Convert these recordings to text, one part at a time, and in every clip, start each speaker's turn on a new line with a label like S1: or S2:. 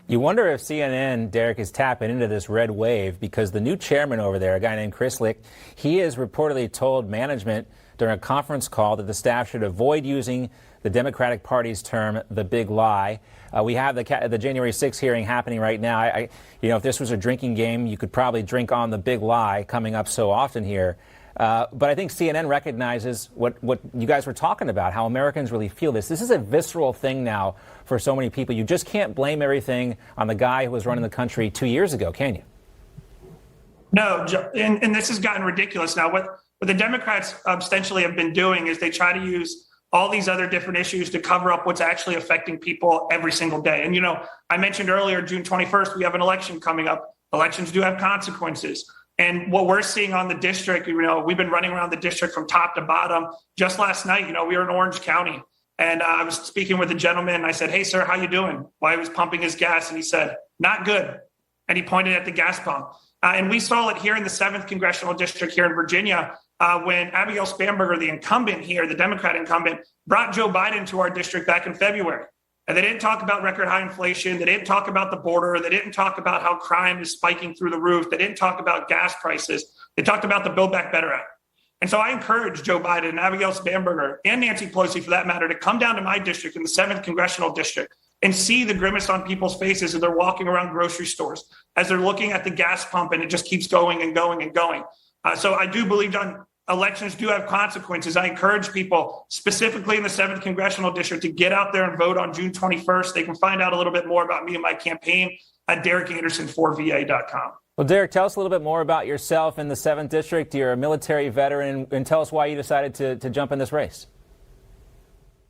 S1: You wonder if CNN, Derrick, is tapping into this red wave because the new chairman over there, a guy named Chris Licht, he has reportedly told management during a conference call that the staff should avoid using the Democratic Party's term, the big lie. We have the January 6th hearing happening right now. If this was a drinking game, you could probably drink on the big lie coming up so often here. But I think CNN recognizes what you guys were talking about, how Americans really feel this. This is a visceral thing now for so many people. You just can't blame everything on the guy who was running the country 2 years ago, can you?
S2: No, and this has gotten ridiculous now. What the Democrats ostensibly have been doing is they try to use all these other different issues to cover up what's actually affecting people every single day. And, I mentioned earlier, June 21st, we have an election coming up. Elections do have consequences. And what we're seeing on the district, we've been running around the district from top to bottom. Just last night, we were in Orange County, and I was speaking with a gentleman. And I said, "Hey, sir, how you doing?" While he was pumping his gas, and he said, "Not good." And he pointed at the gas pump. And we saw it here in the 7th Congressional District here in Virginia when Abigail Spanberger, the incumbent here, the Democrat incumbent, brought Joe Biden to our district back in February. And they didn't talk about record high inflation. They didn't talk about the border. They didn't talk about how crime is spiking through the roof. They didn't talk about gas prices. They talked about the Build Back Better Act. And so I encourage Joe Biden and Abigail Spanberger and Nancy Pelosi, for that matter, to come down to my district in the 7th Congressional District and see the grimace on people's faces as they're walking around grocery stores, as they're looking at the gas pump, and it just keeps going and going and going. So I do believe, John, elections do have consequences. I encourage people, specifically in the 7th Congressional District, to get out there and vote on June 21st. They can find out a little bit more about me and my campaign at DerrickAnderson4VA.com.
S1: Well, Derrick, tell us a little bit more about yourself in the 7th District. You're a military veteran, and tell us why you decided to jump in this race.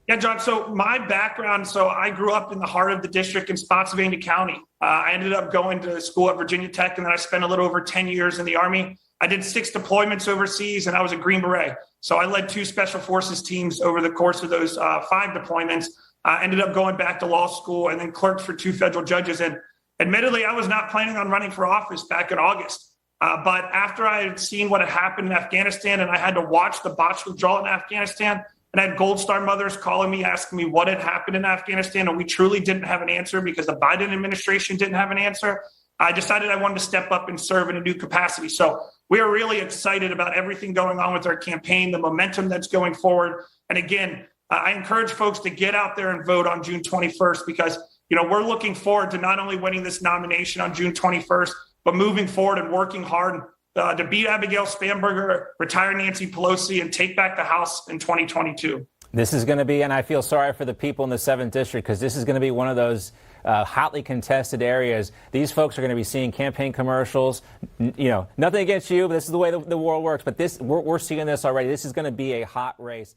S2: Yeah, John, so my background, I grew up in the heart of the district in Spotsylvania County. I ended up going to school at Virginia Tech, and then I spent a little over 10 years in the Army. I did 6 deployments overseas, and I was a Green Beret. So I led 2 Special Forces teams over the course of those 5 deployments. I ended up going back to law school and then clerked for 2 federal judges. And admittedly, I was not planning on running for office back in August. But after I had seen what had happened in Afghanistan, and I had to watch the botched withdrawal in Afghanistan, and I had Gold Star mothers calling me, asking me what had happened in Afghanistan, and we truly didn't have an answer because the Biden administration didn't have an answer, I decided I wanted to step up and serve in a new capacity. So we are really excited about everything going on with our campaign, the momentum that's going forward. And again, I encourage folks to get out there and vote on June 21st because, we're looking forward to not only winning this nomination on June 21st, but moving forward and working hard to beat Abigail Spanberger, retire Nancy Pelosi, and take back the House in 2022.
S1: This is going to be, and I feel sorry for the people in the 7th District, because this is going to be one of those hotly contested areas. These folks are going to be seeing campaign commercials. Nothing against you, but this is the way the world works. But we're seeing this already. This is going to be a hot race.